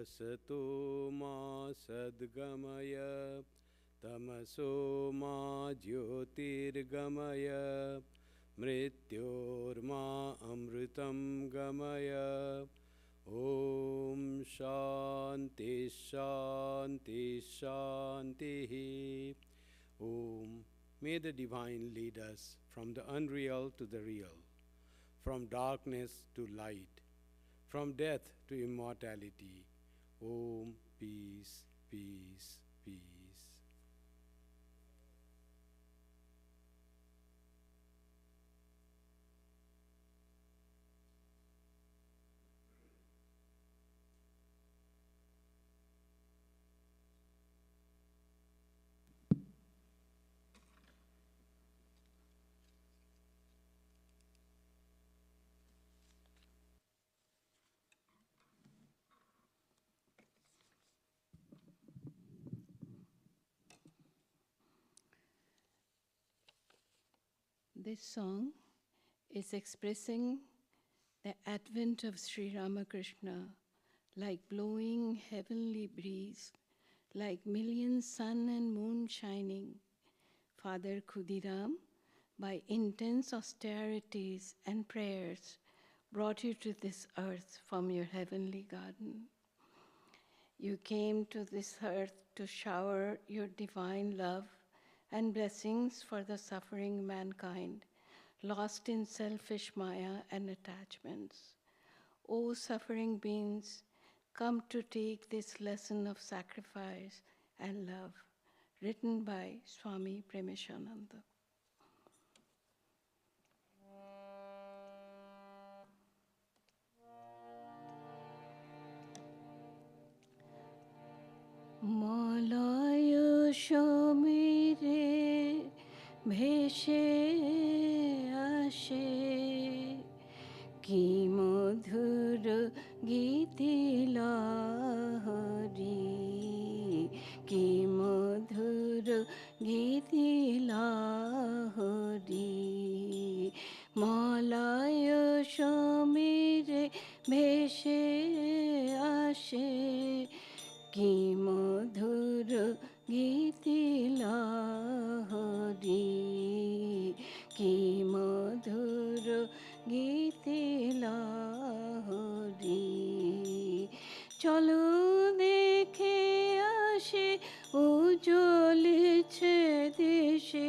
Asato ma sadgamaya tamaso ma jyotirgamaya mrityorma amritam gamaya. Om Shanti Shanti Shanti. Om. May the Divine lead us from the unreal to the real, from darkness to light, from death to immortality. Om. Peace, peace, peace. This song is expressing the advent of Sri Ramakrishna like blowing heavenly breeze, like million sun and moon shining. Father Khudiram, by intense austerities and prayers, brought you to this earth from your heavenly garden. You came to this earth to shower your divine love and blessings for the suffering mankind, lost in selfish maya and attachments. O suffering beings, come to take this lesson of sacrifice and love, written by Swami Kripamayananda. Malaya Shamire Bheshe Ashe Ki Madhur Giti Lahari Ki Madhur Giti Lahari Malaya Shamire Bheshe Ashe Ki madhur giti lahari, ki madhur giti lahari. Chalo dekhe ashe ujjoliche deshe,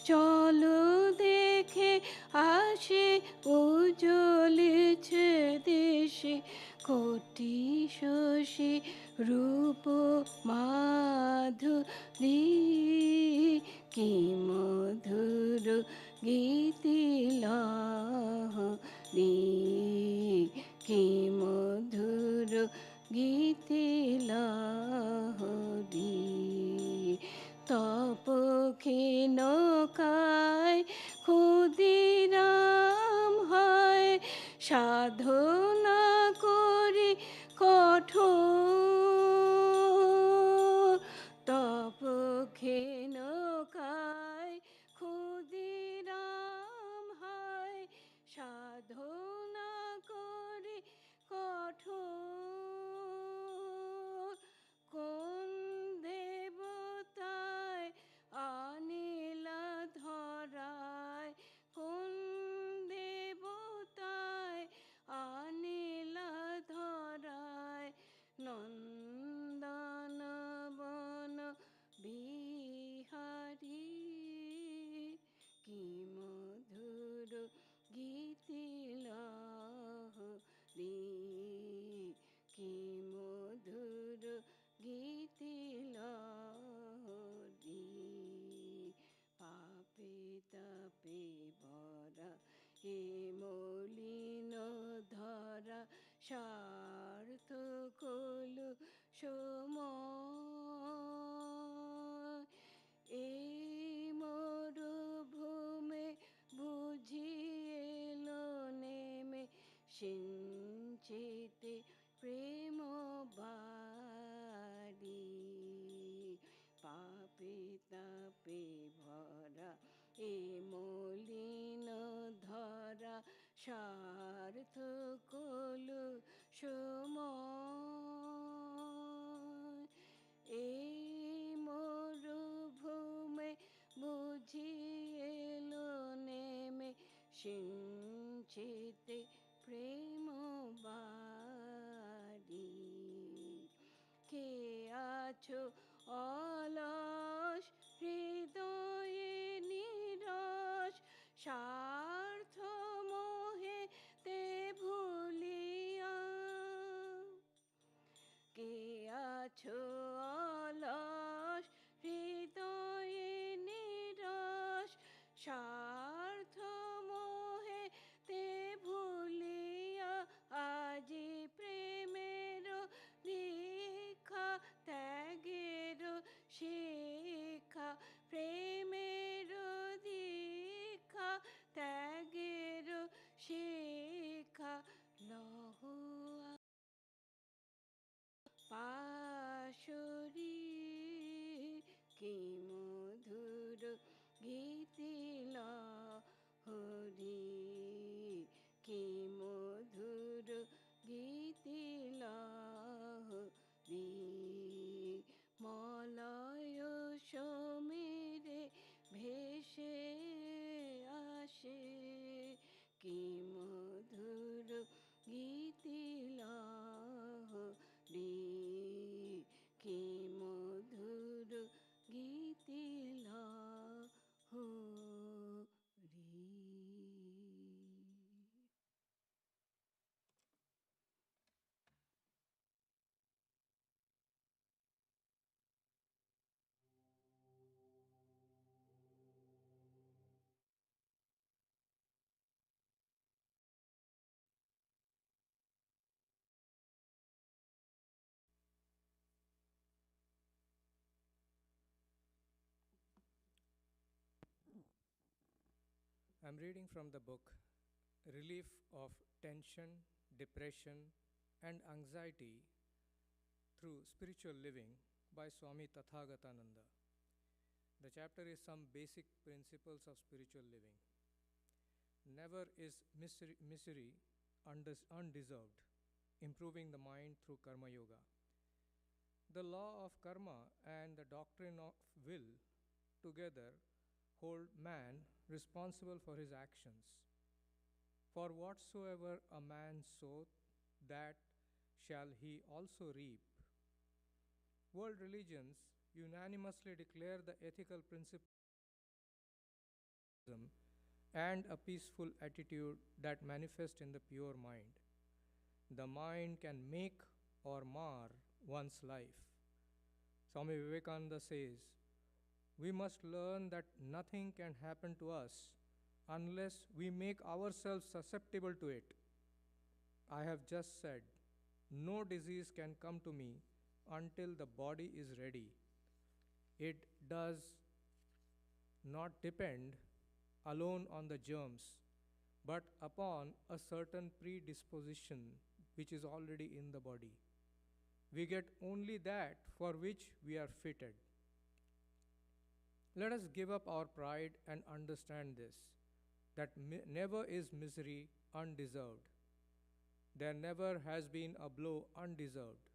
chalo dekhe ashe ujjoliche deshe, koti shoshi रूप माधुरी की मधुर गीति लाहरी की मधुर गीति लाहरी तप के नौकाय ক্ষুদিরাম হয় সাধনা করি কঠোর তপ নৌকায় ক্ষুদিরাম হয় সাধনা করি কঠোর কোন দেবতায় আনিলা ধরায় কোন দেবতায় আনিলা ধরায় নন্দন বন বিহারী কি মধুর গীতি লাহরি কি মধুর গীতি লাহরি পাপে তাপে ভরা হে মলিন ধরা স্বার্থ কলু সময় এই মরুভূমে বুঝিয়েলো নেমে সিঞ্চিতে প্রেম বাড়ি পাপে তাপে ভরা এ মলিন ধরা স্বার্থ কলু সময় সিঞ্চিতে প্রেম বাড়ি। কে আছো অলস হৃদয়ে নিরস, স্বার্থ মোহে তে ভুলিয়া। কে আছো অলস হৃদয়ে নিরস, স্বার্থ মোহে তে ভুলিয়া। আজি প্রেমের দীক্ষা ত্যাগের শিক্ষা, প্রেমের দীক্ষা ত্যাগের শিক্ষা লহ পাশরি। কি মধুর গীতি লহরি, কি মধুর গীতি লহরি। মলয় সমীরে ভেসে আসে, কি মধুর গীতি লহরি, কি মধুর গীতি লহরি। I'm reading from the book Relief of Tension, Depression, and Anxiety Through Spiritual Living by Swami Kripamayananda. The chapter is Some Basic Principles of Spiritual Living. Never is misery undeserved, improving the mind through Karma Yoga. The law of karma and the doctrine of will together hold man responsible for his actions. For whatsoever a man soweth, that shall he also reap. World religions unanimously declare the ethical principle and a peaceful attitude that manifest in the pure mind. The mind can make or mar one's life. Swami Vivekananda says, we must learn that nothing can happen to us unless we make ourselves susceptible to it. I have just said, no disease can come to me until the body is ready. It does not depend alone on the germs, but upon a certain predisposition which is already in the body. We get only that for which we are fitted. Let us give up our pride and understand this, that never is misery undeserved. There never has been a blow undeserved.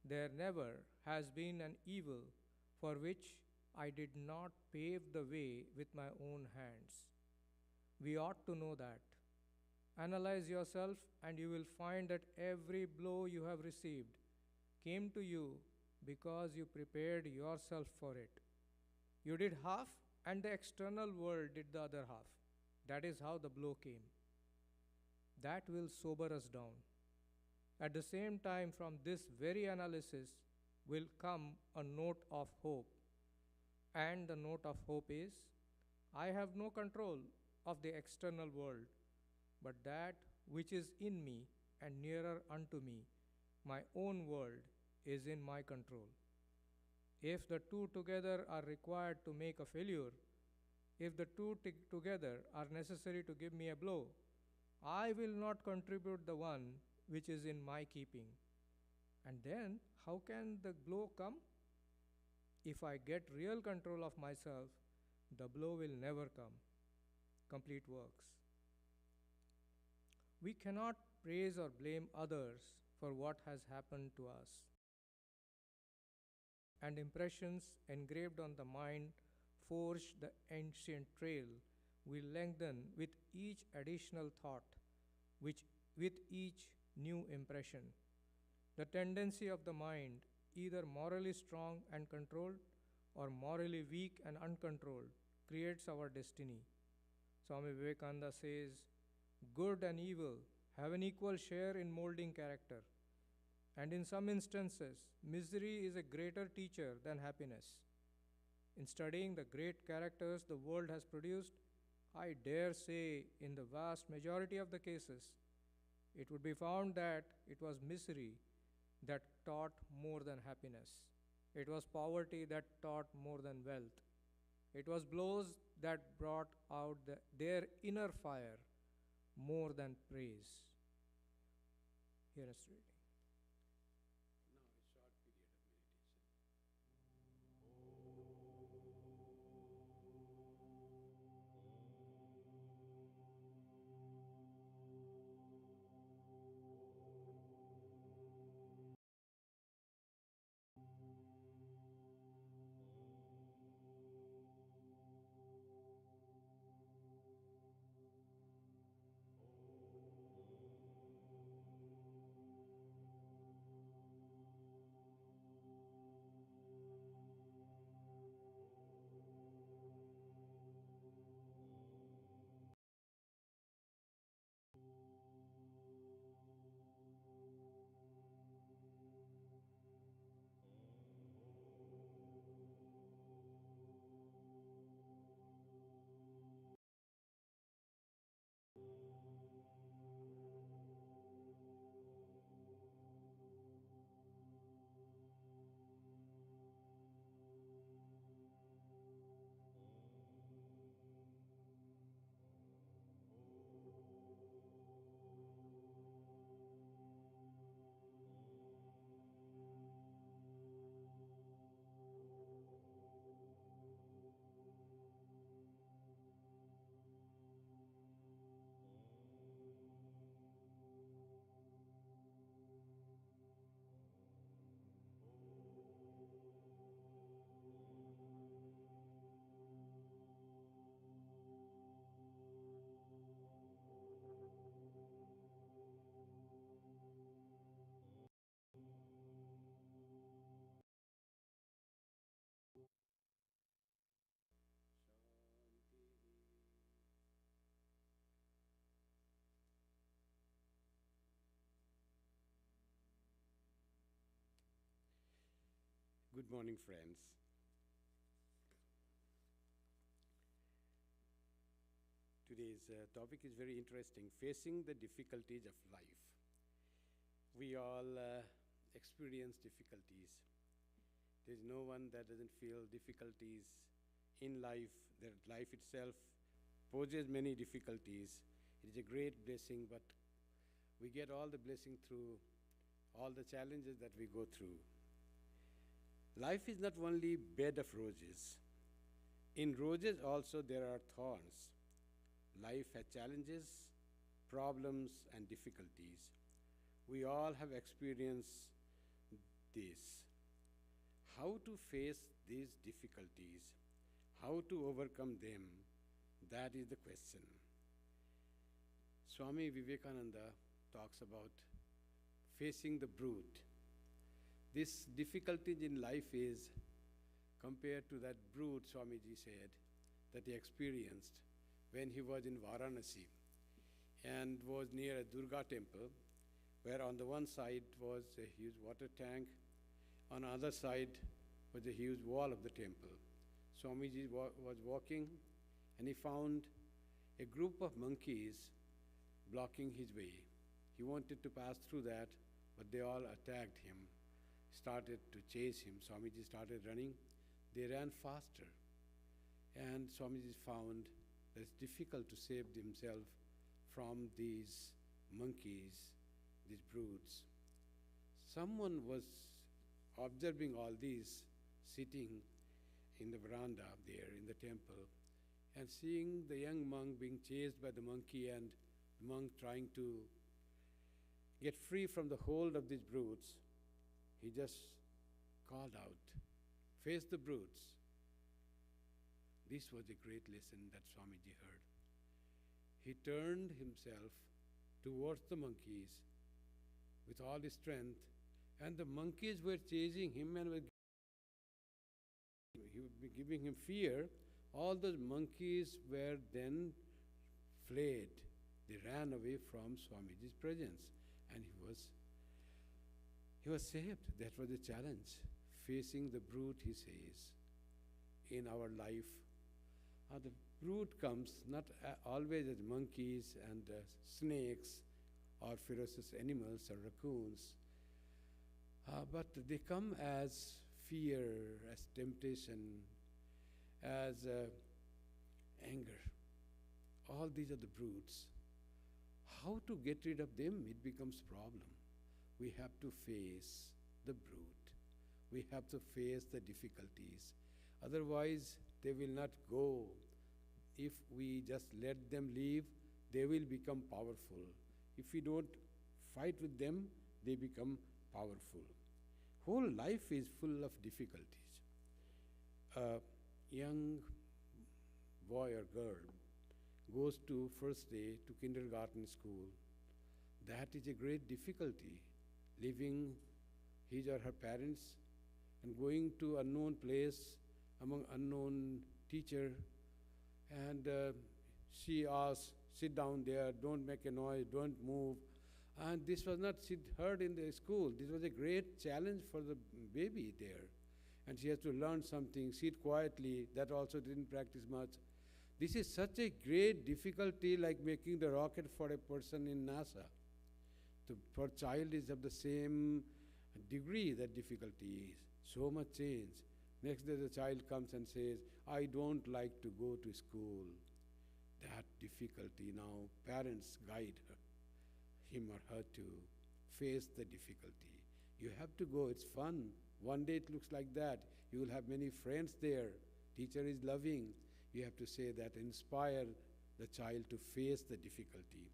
There never has been an evil for which I did not pave the way with my own hands. We ought to know that. Analyze yourself and you will find that every blow you have received came to you because you prepared yourself for it. You did half and the external world did the other half. That is how the blow came. That will sober us down. At the same time, from this very analysis will come a note of hope. And the note of hope is, I have no control of the external world, but that which is in me and nearer unto me, my own world, is in my control. If the two together are required to make a failure, if the two together are necessary to give me a blow, I will not contribute the one which is in my keeping. And then, how can the blow come? If I get real control of myself, the blow will never come. Complete works. We cannot praise or blame others for what has happened to us. And impressions engraved on the mind forge the ancient trail will lengthen with each additional thought, which with each new impression. The tendency of the mind, either morally strong and controlled or morally weak and uncontrolled, creates our destiny. Swami Vivekananda says, good and evil have an equal share in molding character. And in some instances, misery is a greater teacher than happiness. In studying the great characters the world has produced, I dare say in the vast majority of the cases, it would be found that it was misery that taught more than happiness. It was poverty that taught more than wealth. It was blows that brought out their inner fire more than praise. Here is reading. Good morning, friends. Today's topic is very interesting, facing the difficulties of life. We all experience difficulties. There's no one that doesn't feel difficulties in life. That life itself poses many difficulties. It is a great blessing, but we get all the blessing through all the challenges that we go through. Life is not only bed of roses. In roses also there are thorns. Life has challenges, problems, and difficulties. We all have experienced this. How to face these difficulties, how to overcome them, that is the question. Swami Vivekananda talks about facing the brute. This difficulty in life is compared to that brute, Swamiji said, that he experienced when he was in Varanasi and was near a Durga temple, where on the one side was a huge water tank, on the other side was a huge wall of the temple. Swamiji was walking and he found a group of monkeys blocking his way. He wanted to pass through that, but they all attacked him, started to chase him. Swamiji started running. They ran faster. And Swamiji found that it's difficult to save himself from these monkeys, these brutes. Someone was observing all these, sitting in the veranda there in the temple, and seeing the young monk being chased by the monkey and the monk trying to get free from the hold of these brutes. He just called out, "Face the brutes." This was a great lesson that Swamiji heard. he turned himself towards the monkeys with all his strength, and the monkeys were chasing him and he would be giving him fear. All the monkeys were then fled. They ran away from Swamiji's presence, and he was saved. That was the challenge. Facing the brute, he says, in our life. The brute comes not always as monkeys and snakes or ferocious animals or raccoons, but they come as fear, as temptation, as anger. All these are the brutes. How to get rid of them, it becomes problem. We have to face the brute. We have to face the difficulties. Otherwise, they will not go. If we just let them leave, they will become powerful. If we don't fight with them, they become powerful. Whole life is full of difficulties. A young boy or girl goes to first day to kindergarten school. That is a great difficulty, leaving his or her parents and going to unknown place among unknown teacher, and she asks, sit down there, don't make a noise, don't move. And this was not heard in the school. This was a great challenge for the baby there. And she has to learn something, sit quietly. That also didn't practice much. This is such a great difficulty, like making the rocket for a person in NASA. For child is of the same degree that difficulty is. So much change. Next day the child comes and says, I don't like to go to school. That difficulty now, parents guide him or her to face the difficulty. You have to go, it's fun. One day it looks like that. You will have many friends there. Teacher is loving. You have to say that, inspire the child to face the difficulty.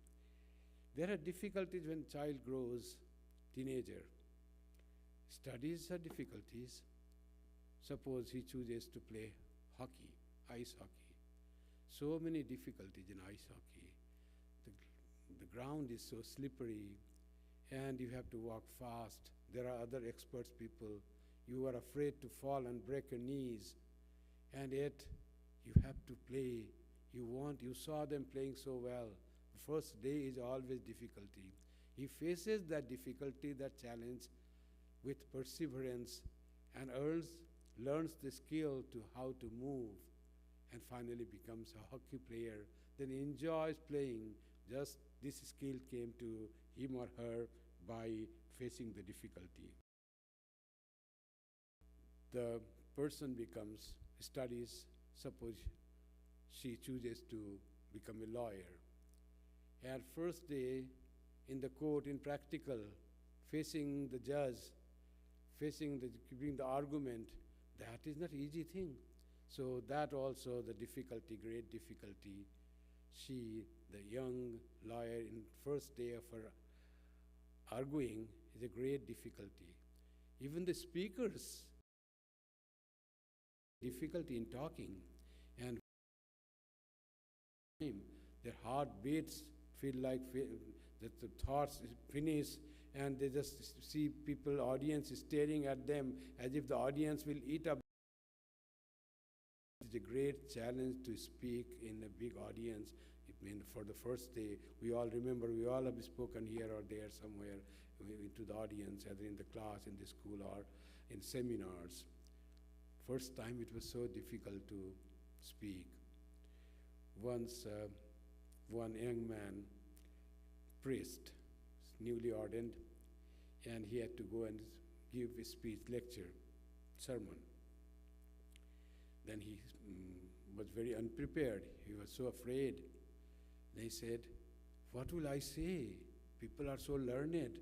There are difficulties when child grows, teenager. Studies are difficulties. Suppose he chooses to play hockey, ice hockey. So many difficulties in ice hockey. The ground is so slippery, and you have to walk fast. There are other experts people. You are afraid to fall and break your knees, and yet you have to play. You saw them playing so well. The first day is always difficulty. He faces that difficulty, that challenge with perseverance, and learns the skill to how to move, and finally becomes a hockey player, then enjoys playing. Just this skill came to him or her by facing the difficulty. The person studies, suppose she chooses to become a lawyer. And first day in the court, in practical, facing the judge, giving the argument, that is not easy thing. So that also the difficulty, great difficulty. She, the young lawyer, in first day of her arguing, is a great difficulty. Even the speakers, difficulty in talking, and their heart beats, feel like that the thoughts finish, and they just see people, audience staring at them as if the audience will eat up. It's a great challenge to speak in a big audience. For the first day, we all remember, we all have spoken here or there somewhere to the audience, either in the class, in the school, or in seminars. First time it was so difficult to speak. Once, one young man, priest, newly ordained, and he had to go and give a speech, lecture, sermon. Then he was very unprepared. He was so afraid. They said, what will I say? People are so learned.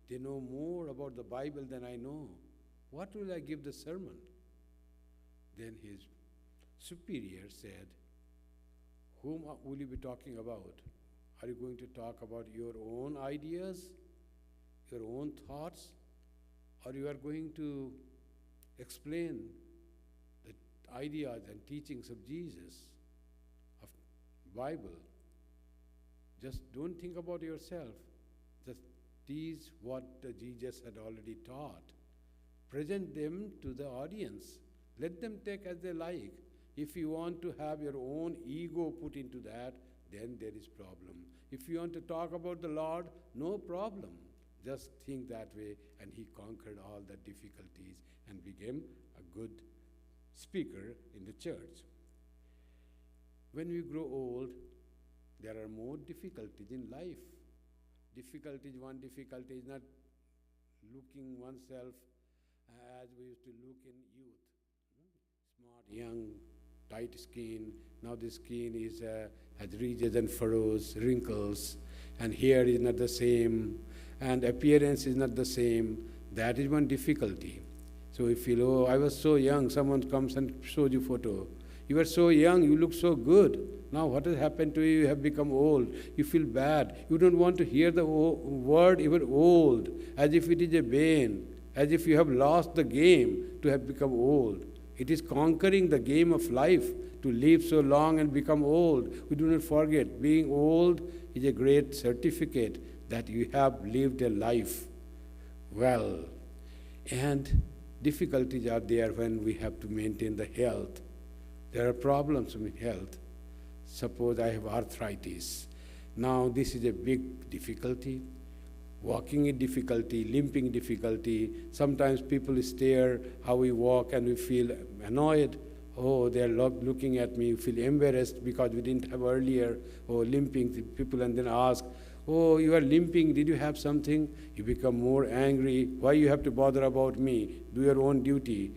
They know more about the Bible than I know. What will I give the sermon? Then his superior said, whom will you be talking about? Are you going to talk about your own ideas, your own thoughts, or you are going to explain the ideas and teachings of Jesus, of Bible? Just don't think about yourself. Just teach what Jesus had already taught. Present them to the audience. Let them take as they like. If you want to have your own ego put into that, then there is problem. If you want to talk about the Lord, no problem. Just think that way, and he conquered all the difficulties and became a good speaker in the church. When we grow old, there are more difficulties in life. One difficulty is not looking oneself as we used to look in youth. Smart, young, tight skin. Now the skin has ridges and furrows, wrinkles, and hair is not the same, and appearance is not the same. That is one difficulty. So you feel, oh, I was so young, someone comes and shows you photo. You were so young, you look so good. Now what has happened to you? You have become old. You feel bad. You don't want to hear the word even old, as if it is a bane, as if you have lost the game to have become old. It is conquering the game of life to live so long and become old. We do not forget, being old is a great certificate that you have lived a life well. And difficulties are there when we have to maintain the health. There are problems with health. Suppose I have arthritis. Now this is a big difficulty. Walking is difficulty, limping difficulty. Sometimes people stare how we walk and we feel annoyed. Oh, they're looking at me, we feel embarrassed because we didn't have earlier. Oh, limping people, and then ask, oh, you are limping, did you have something? You become more angry. Why you have to bother about me? Do your own duty.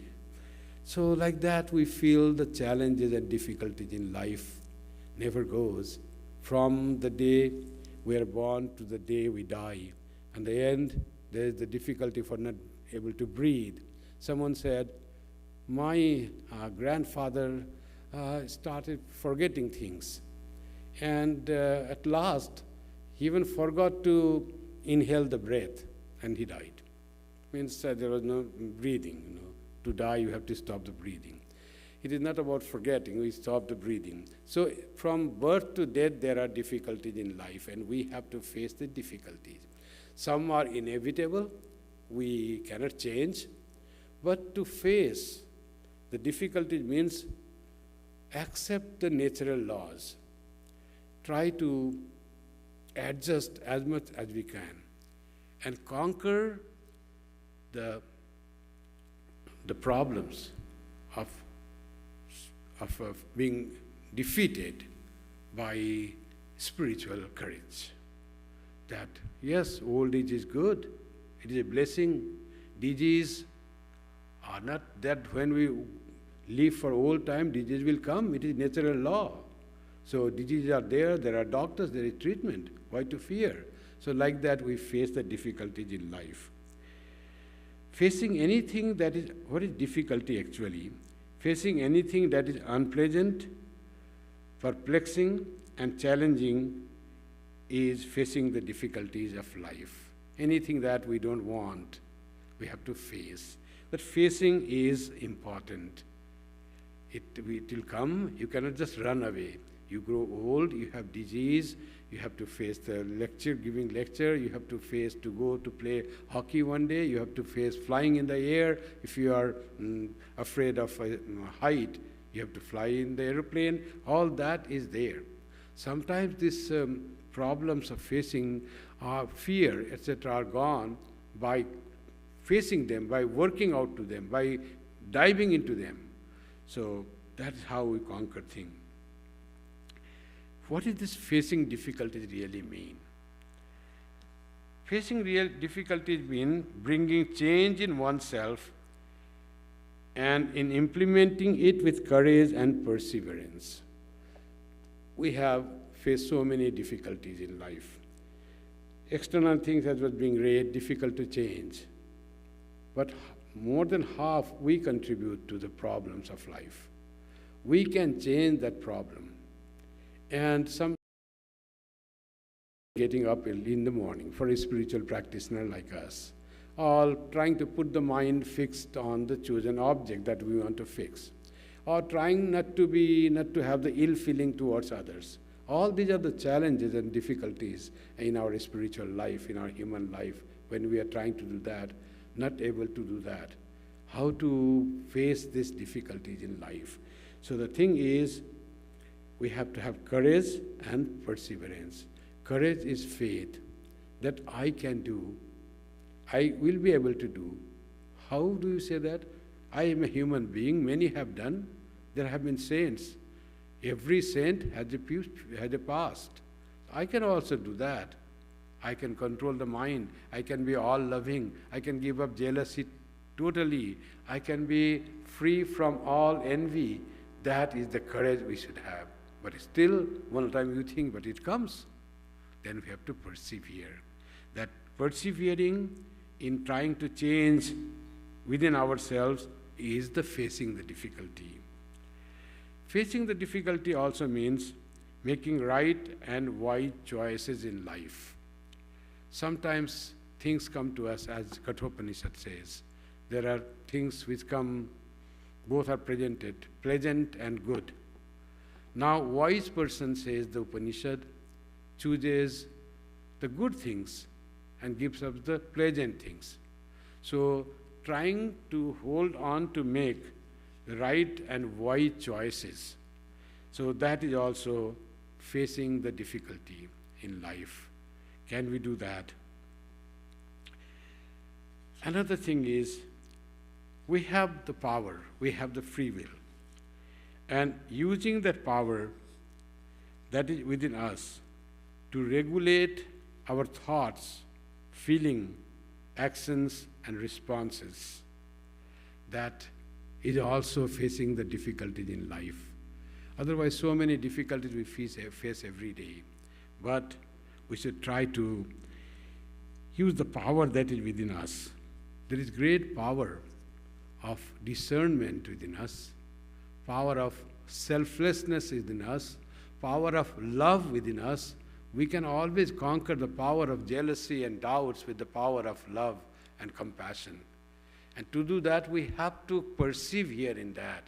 So like that we feel the challenges and difficulties in life never goes. From the day we are born to the day we die. And the end, there is the difficulty for not able to breathe. Someone said, my grandfather started forgetting things. And at last, he even forgot to inhale the breath, and he died. Means there was no breathing. To die, you have to stop the breathing. It is not about forgetting, we stop the breathing. So from birth to death, there are difficulties in life, and we have to face the difficulties. Some are inevitable, we cannot change, but to face the difficulties means accept the natural laws. Try to adjust as much as we can and conquer the problems of being defeated by spiritual courage. That, yes, old age is good. It is a blessing. Disease are not that when we live for old time, disease will come. It is natural law. So diseases are there are doctors, there is treatment. Why to fear? So like that we face the difficulties in life. Facing anything that is, what is difficulty actually? Facing anything that is unpleasant, perplexing, and challenging is facing the difficulties of life. Anything that we don't want, we have to face. But facing is important. It will come, you cannot just run away. You grow old, you have disease, you have to face the giving lecture, you have to face to go to play hockey one day, you have to face flying in the air. If you are afraid of height, you have to fly in the airplane. All that is there. Sometimes these problems of facing fear, etc., are gone by facing them, by working out to them, by diving into them. So that's how we conquer things. What does this facing difficulties really mean? Facing real difficulties mean bringing change in oneself and in implementing it with courage and perseverance. We have faced so many difficulties in life. External things as was being read, difficult to change. But more than half we contribute to the problems of life. We can change that problem. And some getting up early in the morning for a spiritual practitioner like us, all trying to put the mind fixed on the chosen object that we want to fix, or trying not to have the ill feeling towards others, All these are the challenges and difficulties in our spiritual life, in our human life, when we are trying to do that, not able to do that. How to face these difficulties in life. So the thing is, we have to have courage and perseverance. Courage is faith that I can do, I will be able to do. How do you say that? I am a human being, many have done. There have been saints. Every saint has a past. I can also do that. I can control the mind. I can be all loving. I can give up jealousy totally. I can be free from all envy. That is the courage we should have. But still, one time you think, but it comes. Then we have to persevere. That persevering in trying to change within ourselves is the facing the difficulty. Facing the difficulty also means making right and wise choices in life. Sometimes things come to us, as Kathopanishad says. There are things which come, both are presented, pleasant and good. Now, wise person, says the Upanishad, chooses the good things and gives up the pleasant things. So, trying to hold on to make the right and wise choices. So that is also facing the difficulty in life. Can we do that? Another thing is, we have the power, we have the free will. And using that power that is within us to regulate our thoughts, feeling, actions, and responses, that is also facing the difficulties in life. Otherwise, so many difficulties we face every day. But we should try to use the power that is within us. There is great power of discernment within us, power of selflessness within us, power of love within us. We can always conquer the power of jealousy and doubts with the power of love and compassion. And to do that, we have to persevere in that.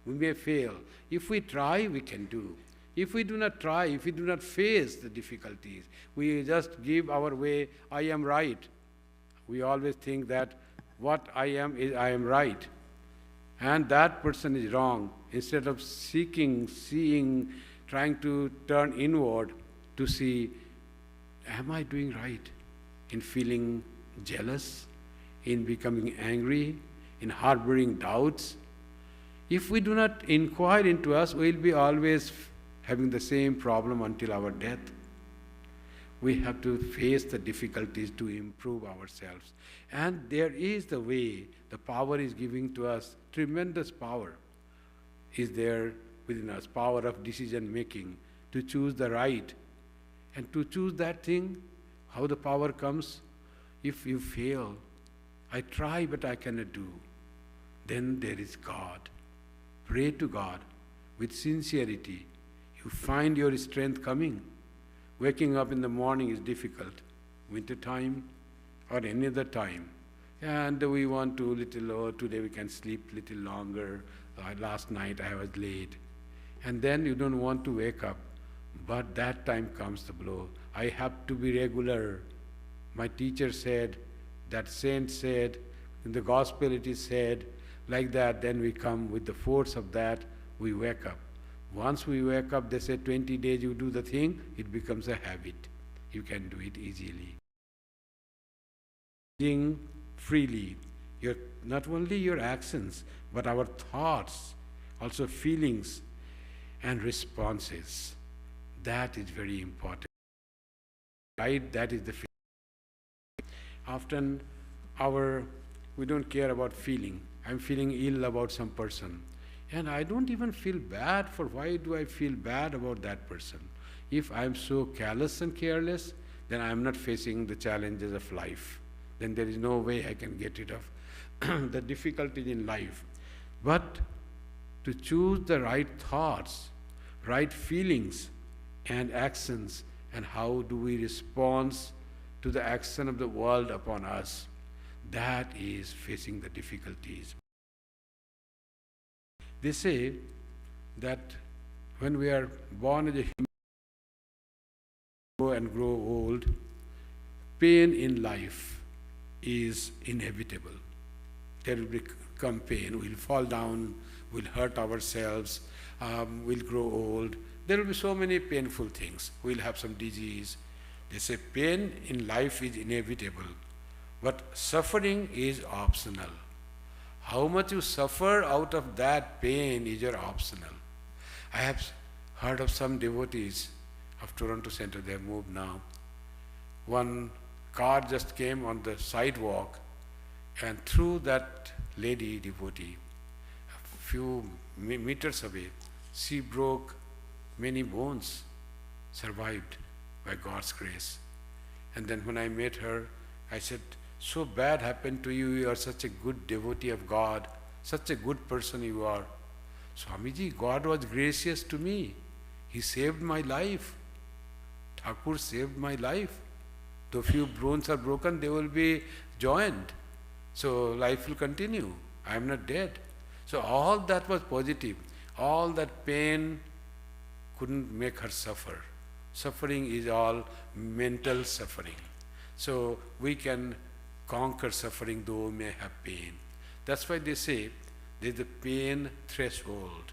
We may fail. If we try, we can do. If we do not try, if we do not face the difficulties, we just give our way, I am right. We always think that what I am is I am right. And that person is wrong. Instead of seeking, seeing, trying to turn inward to see, am I doing right in feeling jealous, in becoming angry, in harboring doubts? If we do not inquire into us, we will be always having the same problem until our death. We have to face the difficulties to improve ourselves. And there is the way, the power is giving to us, tremendous power is there within us, power of decision making, to choose the right. And to choose that thing, how the power comes? If you fail, I try but I cannot do, then there is God. Pray to God with sincerity. You find your strength coming. Waking up in the morning is difficult, winter time or any other time. And we want to today we can sleep little longer. Last night I was late. And then you don't want to wake up. But that time comes the blow. I have to be regular. My teacher said, that saint said, in the gospel it is said, like that, then we come with the force of that, we wake up. Once we wake up, they say 20 days you do the thing, it becomes a habit. You can do it easily. Being freely, not only your actions, but our thoughts, also feelings and responses. That is very important. Right? That is the feeling. Often we don't care about feeling. I'm feeling ill about some person. And I don't even feel bad for why do I feel bad about that person. If I'm so callous and careless, then I'm not facing the challenges of life. Then there is no way I can get rid of the difficulties in life. But to choose the right thoughts, right feelings and actions, and how do we respond to the action of the world upon us, that is facing the difficulties. They say that when we are born as a human grow and grow old, pain in life is inevitable. There will become pain. We'll fall down, we'll hurt ourselves, we'll grow old. There will be so many painful things. We'll have some disease. They say pain in life is inevitable, but suffering is optional. How much you suffer out of that pain is your optional. I have heard of some devotees of Toronto Center, they have moved now. One car just came on the sidewalk and threw that lady devotee a few meters away. She broke many bones, survived by God's grace. And then when I met her, I said, so bad happened to you, you are such a good devotee of God, such a good person you are. Swamiji, God was gracious to me. He saved my life. Thakur saved my life. Though few bones are broken, they will be joined. So life will continue. I am not dead. So all that was positive. All that pain couldn't make her suffer. Suffering is all mental suffering. So we can conquer suffering though we may have pain. That's why they say there is a pain threshold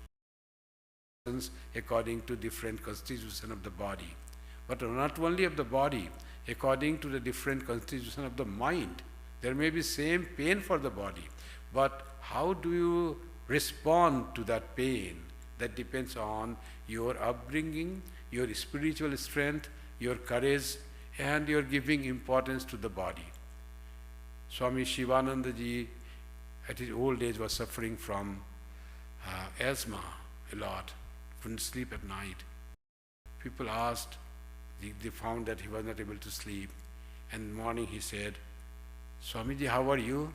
according to different constitution of the body. But not only of the body, according to the different constitution of the mind. There may be same pain for the body, but how do you respond to that pain? That depends on your upbringing, your spiritual strength, your courage, and your giving importance to the body. Swami Shivananda ji at his old age was suffering from asthma a lot, couldn't sleep at night. People asked, they found that he was not able to sleep. And in the morning he said, Swamiji, how are you?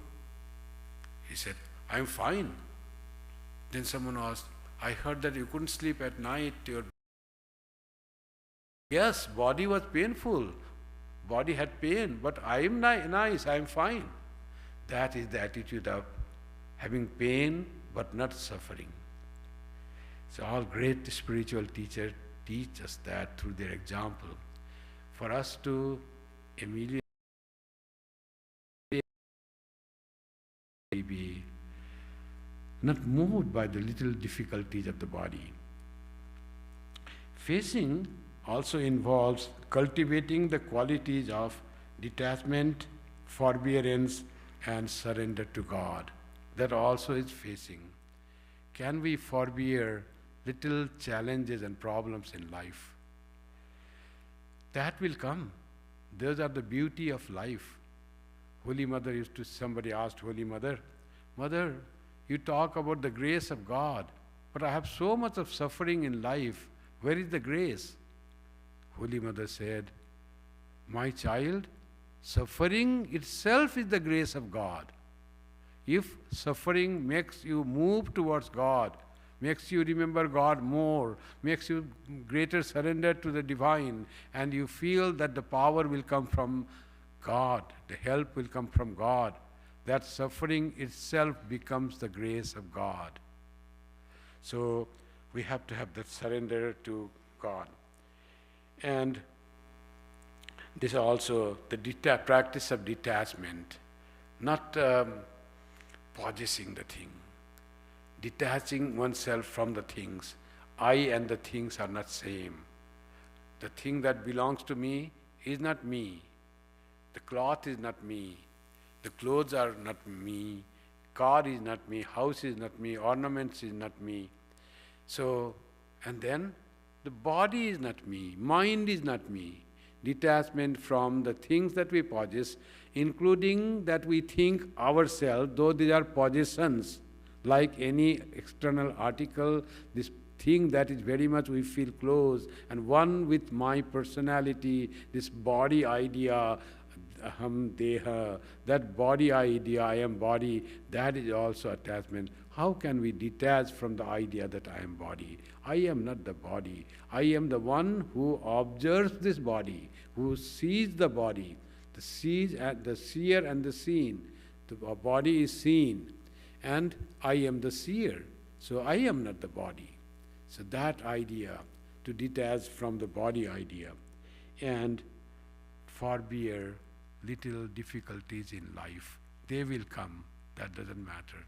He said, I'm fine. Then someone asked, I heard that you couldn't sleep at night. Yes, body was painful. Body had pain, but I am nice, I am fine. That is the attitude of having pain but not suffering. So all great spiritual teachers teach us that through their example. For us to immediately be not moved by the little difficulties of the body. Facing also involves cultivating the qualities of detachment, forbearance, and surrender to God. That also is facing. Can we forbear little challenges and problems in life? That will come. Those are the beauty of life. Holy Mother somebody asked Holy Mother, Mother, you talk about the grace of God, but I have so much of suffering in life. Where is the grace? Holy Mother said, my child, suffering itself is the grace of God. If suffering makes you move towards God, makes you remember God more, makes you greater surrender to the divine, and you feel that the power will come from God, the help will come from God, that suffering itself becomes the grace of God. So we have to have that surrender to God. And this is also the practice of detachment, not possessing the thing, detaching oneself from the things. I and the things are not same. The thing that belongs to me is not me. The cloth is not me. The clothes are not me. Car is not me. House is not me. Ornaments is not me. So, and then the body is not me. Mind is not me. Detachment from the things that we possess, including that we think ourselves, though these are possessions, like any external article, this thing that is very much we feel close and one with my personality, this body idea, aham deha, that body idea, I am body, that is also attachment. How can we detach from the idea that I am body? I am not the body. I am the one who observes this body, who sees the body, the seer and the seen. The body is seen, and I am the seer. So I am not the body. So that idea, to detach from the body idea. and forbear little difficulties in life. They will come, that doesn't matter.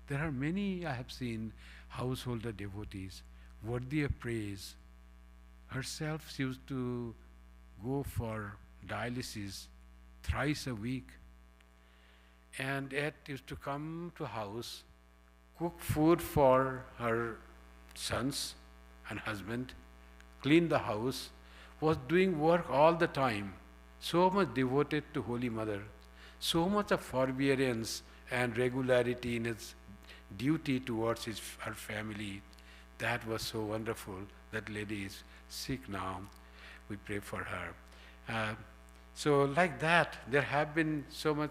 There are many, I have seen, householder devotees, worthy of praise. Herself, she used to go for dialysis thrice a week, and yet used to come to house, cook food for her sons and husband, clean the house, was doing work all the time, so much devoted to Holy Mother, so much of forbearance and regularity in his duty towards her family. That was so wonderful. That lady is sick now. We pray for her. So like that, there have been so much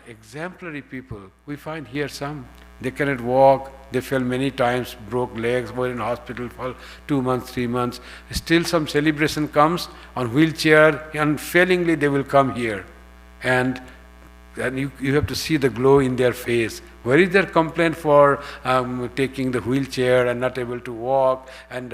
exemplary people. We find here some, they cannot walk, they fell many times, broke legs, were in hospital for 2 months, 3 months. Still some celebration comes on wheelchair, unfailingly they will come here. And you have to see the glow in their face. Where is their complaint for taking the wheelchair and not able to walk and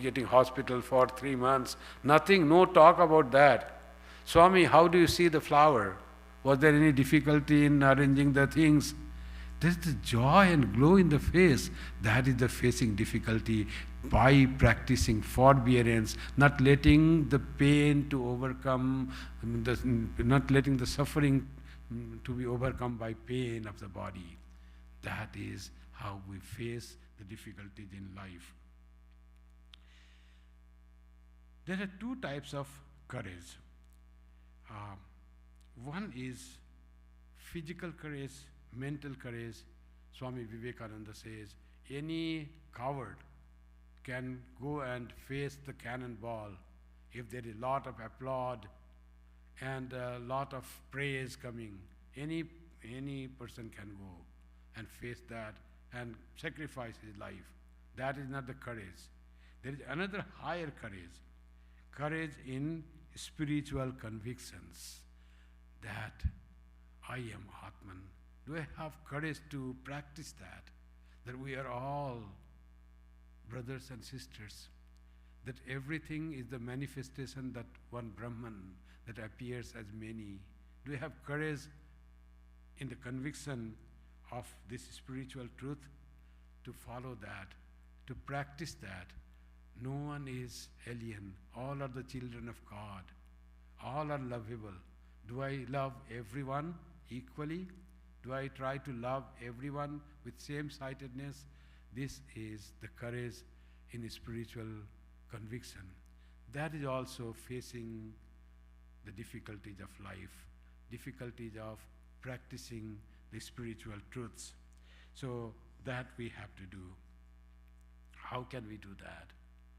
getting hospital for 3 months? Nothing, no talk about that. Swami, how do you see the flower? Was there any difficulty in arranging the things? There is the joy and glow in the face. That is the facing difficulty by practicing forbearance, not letting the pain to overcome, not letting the suffering to be overcome by pain of the body. That is how we face the difficulties in life. There are two types of courage. One is physical courage, mental courage. Swami Vivekananda says, any coward can go and face the cannonball if there is a lot of applaud and a lot of praise coming. Any person can go and face that and sacrifice his life. That is not the courage. There is another higher courage. Courage in spiritual convictions that I am Atman. Do I have courage to practice that? That we are all brothers and sisters. That everything is the manifestation that one Brahman that appears as many. Do you have courage in the conviction of this spiritual truth to follow that, to practice that? No one is alien. All are the children of God. All are lovable. Do I love everyone equally? Do I try to love everyone with same-sightedness? This is the courage in spiritual conviction. That is also facing the difficulties of life, difficulties of practicing the spiritual truths. So that we have to do. How can we do that?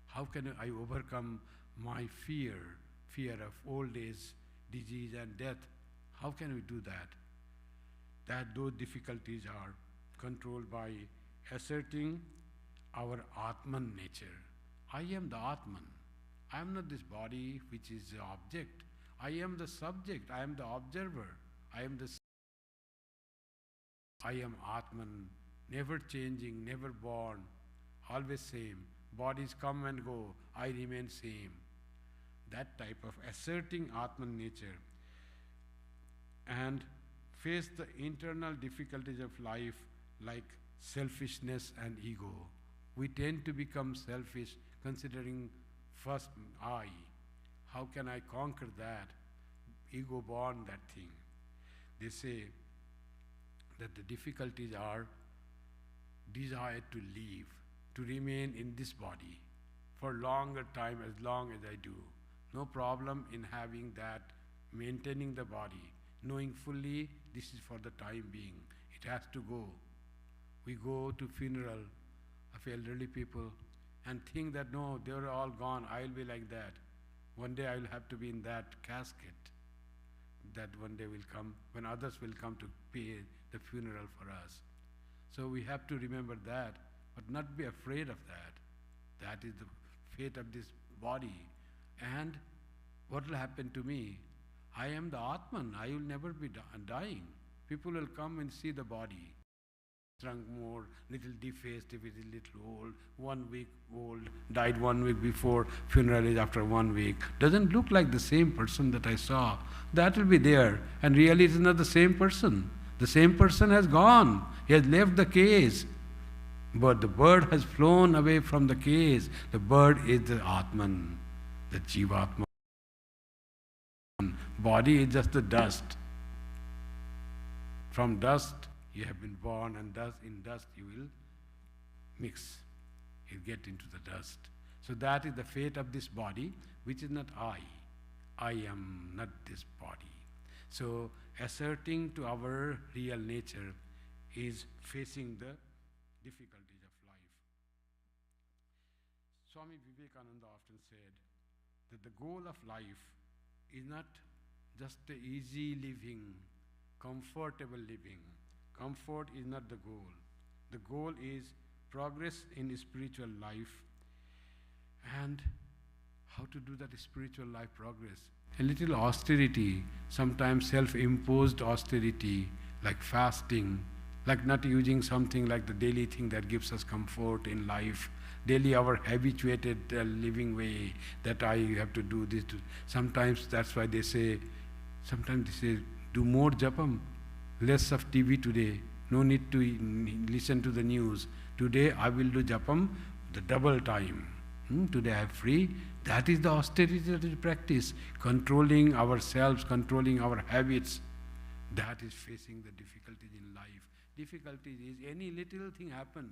How can I overcome my fear of old age, disease and death? How can we do that? That those difficulties are controlled by asserting our Atman nature. I am the Atman. I am not this body which is the object. I am the subject. I am the observer. I am Atman, never changing, never born, always same. Bodies come and go. I remain same. That type of asserting Atman nature and face the internal difficulties of life like selfishness and ego. We tend to become selfish considering first I. How can I conquer that? Ego born that thing. They say that the difficulties are desire to live, to remain in this body for longer time, as long as I do. No problem in having that, maintaining the body, knowing fully this is for the time being. It has to go. We go to funeral of elderly people and think that no, they are all gone, I will be like that. One day I will have to be in that casket. That one day will come when others will come to pay the funeral for us. So we have to remember that, but not be afraid of that. That is the fate of this body. And what will happen to me? I am the Atman. I will never be dying. People will come and see the body. shrunk more, little defaced if it is little old, 1 week old, died 1 week before, funeral is after 1 week. Doesn't look like the same person that I saw. That will be there, and really it is not the same person. The same person has gone. He has left the cage. But the bird has flown away from the cage. The bird is the Atman, the Jivatma. Body is just the dust. From dust you have been born, and thus in dust you will mix. You get into the dust. So that is the fate of this body, which is not I. I am not this body. So asserting to our real nature is facing the difficulties of life. Swami Vivekananda often said that the goal of life is not just the easy living, comfortable living. Comfort is not the goal. The goal is progress in spiritual life. And how to do that spiritual life progress? A little austerity, sometimes self-imposed austerity, like fasting, like not using something like the daily thing that gives us comfort in life, daily our habituated living way, that I have to do this. Sometimes that's why they say, do more japam, less of TV today, no need to listen to the news. Today I will do japam the double time. Today I am free. That is the austerity that we practice, controlling ourselves, controlling our habits. That is facing the difficulties in life. Difficulty is any little thing happen,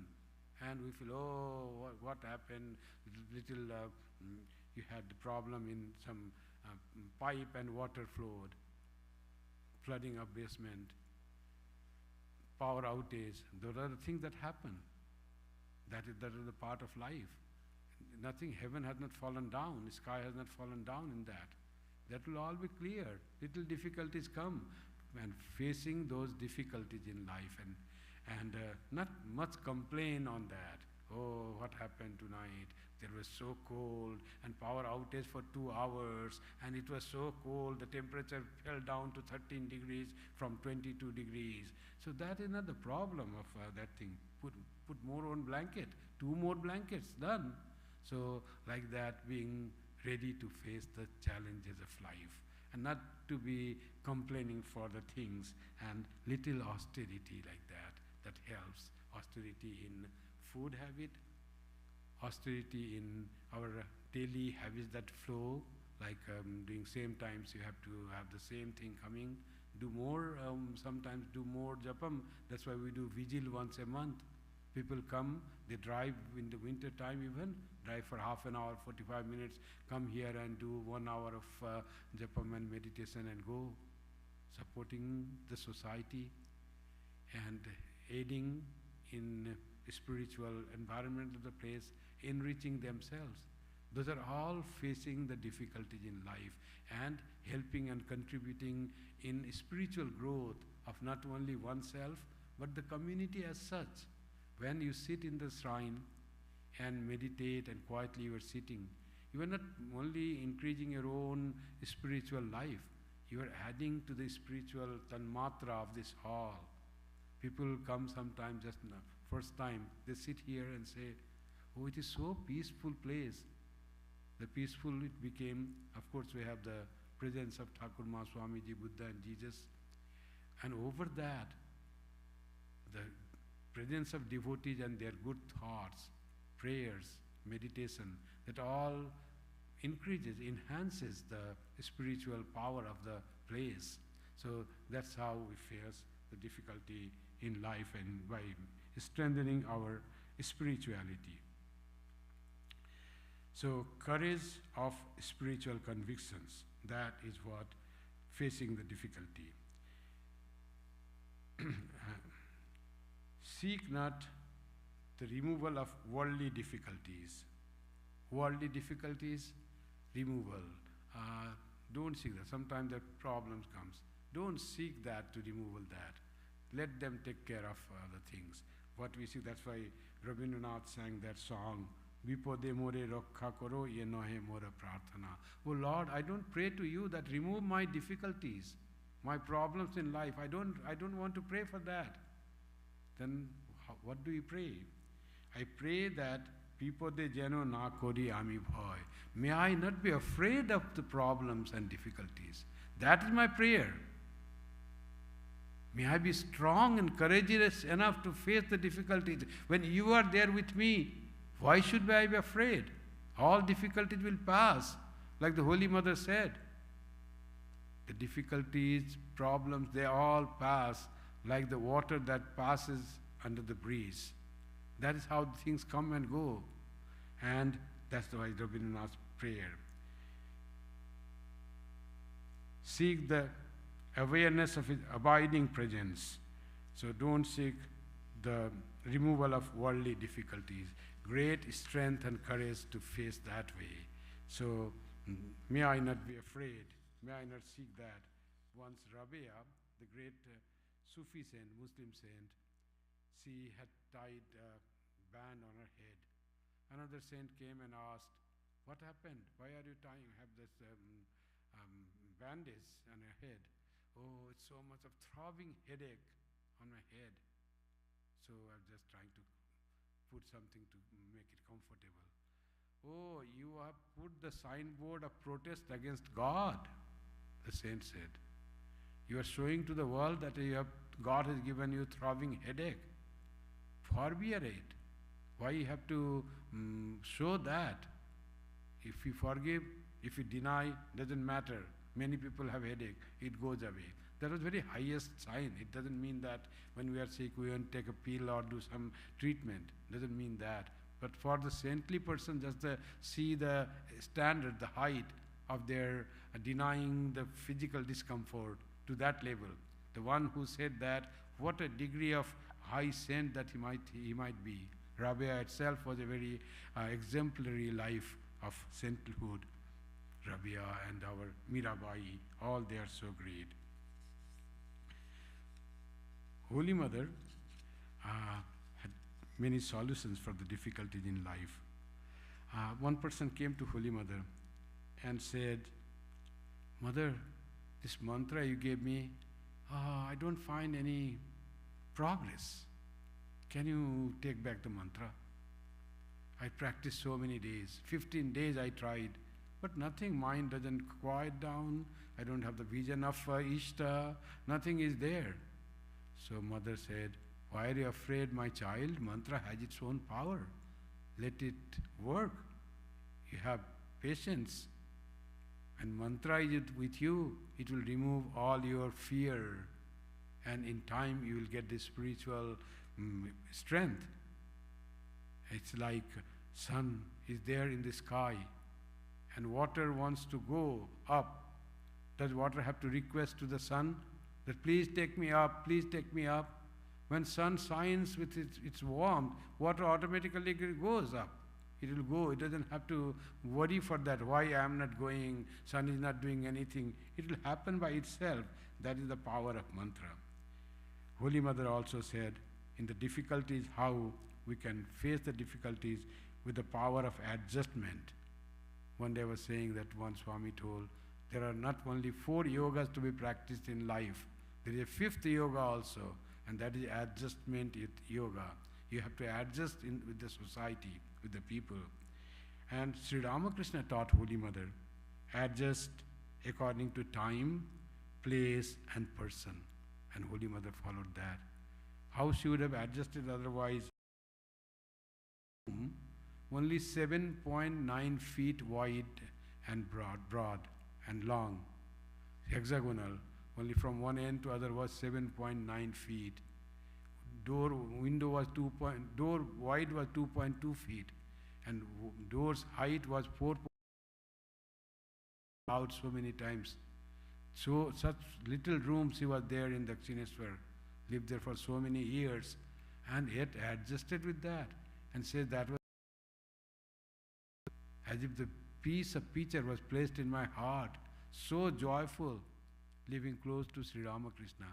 and we feel, oh, what happened? Little, you had the problem in some pipe and water flowed, flooding of basement, power outage. Those are the things that happen. That is the part of life. Nothing, heaven has not fallen down, sky has not fallen down in that. That will all be clear. Little difficulties come, and facing those difficulties in life, and not much complain on that. Oh, what happened tonight? There was so cold, and power outage for 2 hours, and it was so cold, the temperature fell down to 13 degrees from 22 degrees. So that is not the problem of that thing. Put more on blanket, 2 more blankets, done. So like that, being ready to face the challenges of life, and not to be complaining for the things, and little austerity like that helps. Austerity in food habit, austerity in our daily habits that flow, like doing same times you have to have the same thing coming. Do more, sometimes do more japam. That's why we do vigil once a month. People come, they drive in the winter time even, drive for half an hour, 45 minutes, come here and do 1 hour of japam and meditation and go, supporting the society and aiding in spiritual environment of the place, enriching themselves. Those are all facing the difficulties in life and helping and contributing in spiritual growth of not only oneself but the community as such. When you sit in the shrine and meditate and quietly you are sitting, you are not only increasing your own spiritual life, you are adding to the spiritual tanmatra of this hall. People come sometimes just now, first time, they sit here and say, oh, it is so peaceful place. The peaceful it became, of course we have the presence of Thakur Ma Swamiji, Buddha and Jesus. And over that, the presence of devotees and their good thoughts, prayers, meditation, that all increases, enhances the spiritual power of the place. So that's how we face the difficulty in life, and by strengthening our spirituality. So courage of spiritual convictions, that is what facing the difficulty. Seek not the removal of worldly difficulties. Worldly difficulties, removal. Don't seek that. Sometimes the problems comes. Don't seek that to removal that. Let them take care of the things. What we see, that's why Rabindranath sang that song, Vipode more rakha karo ye nohe more prarthana. Oh Lord, I don't pray to you that remove my difficulties, my problems in life. I don't want to pray for that. Then what do we pray? I pray that Pipode Jano Na Kori Ami Bhoy. May I not be afraid of the problems and difficulties. That is my prayer. May I be strong and courageous enough to face the difficulties. When you are there with me, why should I be afraid? All difficulties will pass, like the Holy Mother said. The difficulties, problems, they all pass like the water that passes under the breeze. That is how things come and go. And that's why Rabindranath's prayer. Seek the awareness of his abiding presence. So don't seek the removal of worldly difficulties. Great strength and courage to face that way. So may I not be afraid. May I not seek that. Once Rabia, the great Sufi saint, Muslim saint, she had tied a band on her head. Another saint came and asked, "What happened? Why are you tying? Have this bandage on your head?" "Oh, it's so much of throbbing headache on my head. So I'm just trying to put something to make it comfortable." "Oh, you have put the signboard of protest against God," the saint said. "You are showing to the world that God has given you throbbing headache. Forbear it. Why you have to show that? If you forgive, if you deny, doesn't matter. Many people have headache, it goes away." That was very highest sign. It doesn't mean that when we are sick we won't take a pill or do some treatment. Doesn't mean that. But for the saintly person, just see the standard, the height of their denying the physical discomfort to that level. The one who said that, what a degree of high saint that he might be. Rabia itself was a very exemplary life of sainthood. Rabia and our Mirabai, all they are so great. Holy Mother had many solutions for the difficulties in life. One person came to Holy Mother and said, "Mother, this mantra you gave me, I don't find any progress. Can you take back the mantra? I practiced so many days. 15 days I tried, but nothing. Mind doesn't quiet down. I don't have the vision of Ishta. Nothing is there." So Mother said, "Why are you afraid, my child? Mantra has its own power. Let it work. You have patience. And mantra is with you. It will remove all your fear. And in time you will get the spiritual strength. It's like sun is there in the sky and water wants to go up. Does water have to request to the sun that please take me up, please take me up? When sun shines with its warmth, water automatically goes up. It will go. It doesn't have to worry for that. Why I am not going, sun is not doing anything. It will happen by itself. That is the power of mantra. Holy Mother also said, in the difficulties, how we can face the difficulties with the power of adjustment. One day I was saying that one Swami told, there are not only 4 yogas to be practiced in life, there is a 5th yoga also, and that is adjustment yoga. You have to adjust with the society, with the people. And Sri Ramakrishna taught Holy Mother, adjust according to time, place and person. And Holy Mother followed that. How she would have adjusted otherwise? Only 7.9 feet wide and broad and long, hexagonal. Only from one end to other was 7.9 feet. Door wide was 2.2 feet, and door's height was 4. Out so many times. So such little rooms he was there in Dakshineswar, lived there for so many years, and yet adjusted with that and said that was as if the piece of picture was placed in my heart, so joyful, living close to Sri Ramakrishna.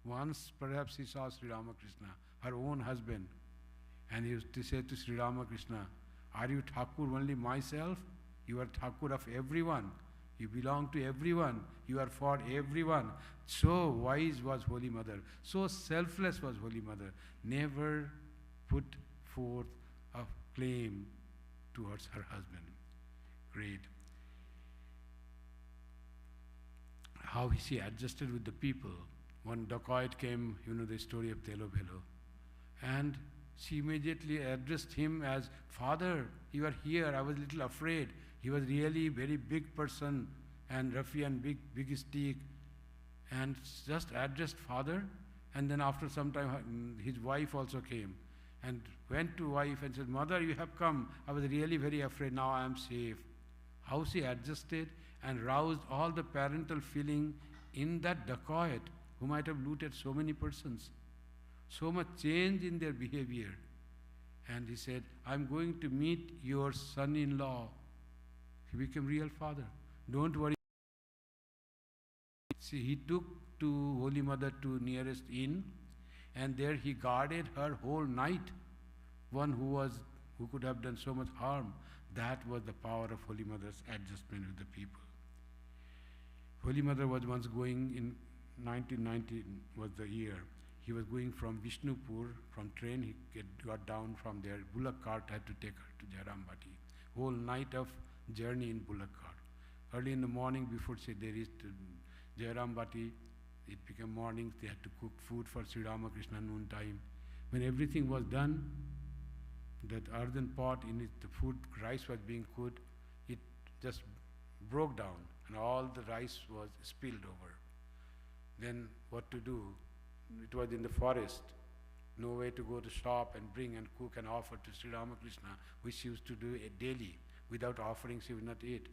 Once perhaps he saw Sri Ramakrishna, her own husband, and he used to say to Sri Ramakrishna, "Are you Thakur only myself? You are Thakur of everyone. You belong to everyone. You are for everyone." So wise was Holy Mother. So selfless was Holy Mother. Never put forth a claim towards her husband. Great. How she adjusted with the people. One dacoit came, you know the story of Telo Belo, and she immediately addressed him as, "Father, you are here. I was a little afraid." He was really very big person and ruffian, big stick, and just addressed father. And then after some time, his wife also came and went to wife and said, "Mother, you have come. I was really very afraid. Now I am safe." How she adjusted and roused all the parental feeling in that dacoit who might have looted so many persons. So much change in their behavior. And he said, "I'm going to meet your son-in-law." He became real father. Don't worry. See, he took to Holy Mother to nearest inn, and there he guarded her whole night. One who could have done so much harm. That was the power of Holy Mother's adjustment with the people. Holy Mother was once going in 1990 was the year. He was going from Vishnupur, from train, he got down from there. Bullock cart had to take her to Jairambati. Whole night of journey in bullock cart. Early in the morning, before they reached Jairambati, it became morning, they had to cook food for Sri Ramakrishna noon time. When everything was done, that earthen pot in it, the food, rice was being cooked, it just broke down and all the rice was spilled over. Then what to do? It was in the forest. No way to go to shop and bring and cook and offer to Sri Ramakrishna, which she used to do daily. Without offering, she would not eat.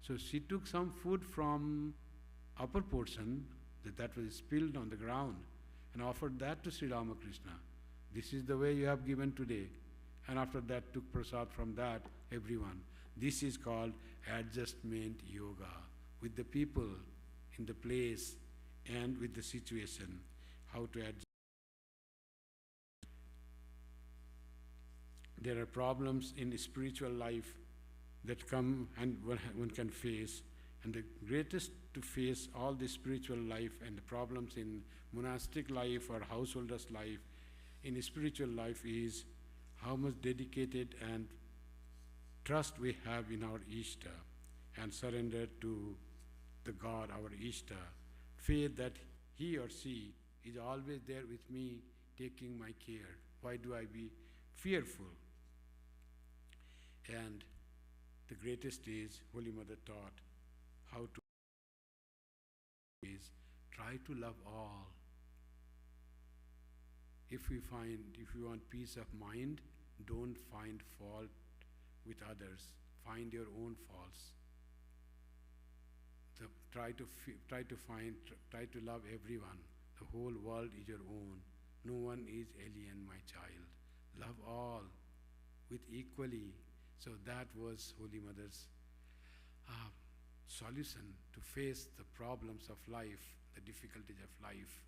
So she took some food from upper portion that was spilled on the ground and offered that to Sri Ramakrishna. This is the way you have given today. And after that took prasad from that, everyone. This is called adjustment yoga, with the people, in the place, and with the situation, how to adjust. There are problems in spiritual life that come and one can face, and the greatest to face all the spiritual life and the problems in monastic life or householder's life, in spiritual life is how much dedicated and trust we have in our Ishta and surrender to the God, our Ishta. Faith that he or she is always there with me, taking my care. Why do I be fearful? And the greatest is, Holy Mother taught how to is try to love all. If you want peace of mind, don't find fault with others. Find your own faults. Try to love everyone. The whole world is your own. No one is alien, my child. Love all with equally. So that was Holy Mother's solution to face the problems of life, the difficulties of life.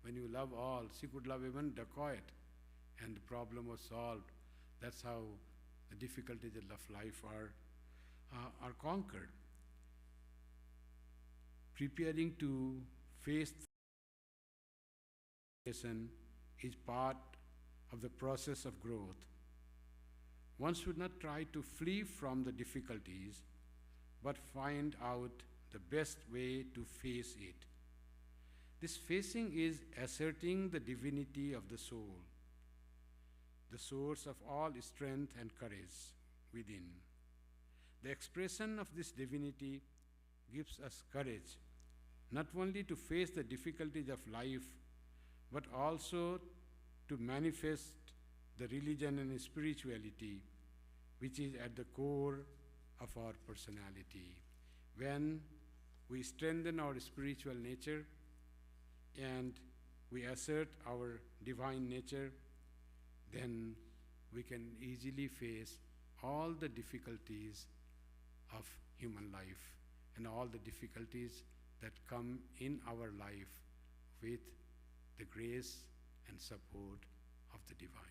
When you love all, she could love even dacoit, and the problem was solved. That's how the difficulties of life are conquered. Preparing to face the situation is part of the process of growth. One should not try to flee from the difficulties, but find out the best way to face it. This facing is asserting the divinity of the soul, the source of all strength and courage within. The expression of this divinity gives us courage, not only to face the difficulties of life, but also to manifest the religion and spirituality which is at the core of our personality. When we strengthen our spiritual nature and we assert our divine nature, then we can easily face all the difficulties of human life and all the difficulties that come in our life with the grace and support of the divine.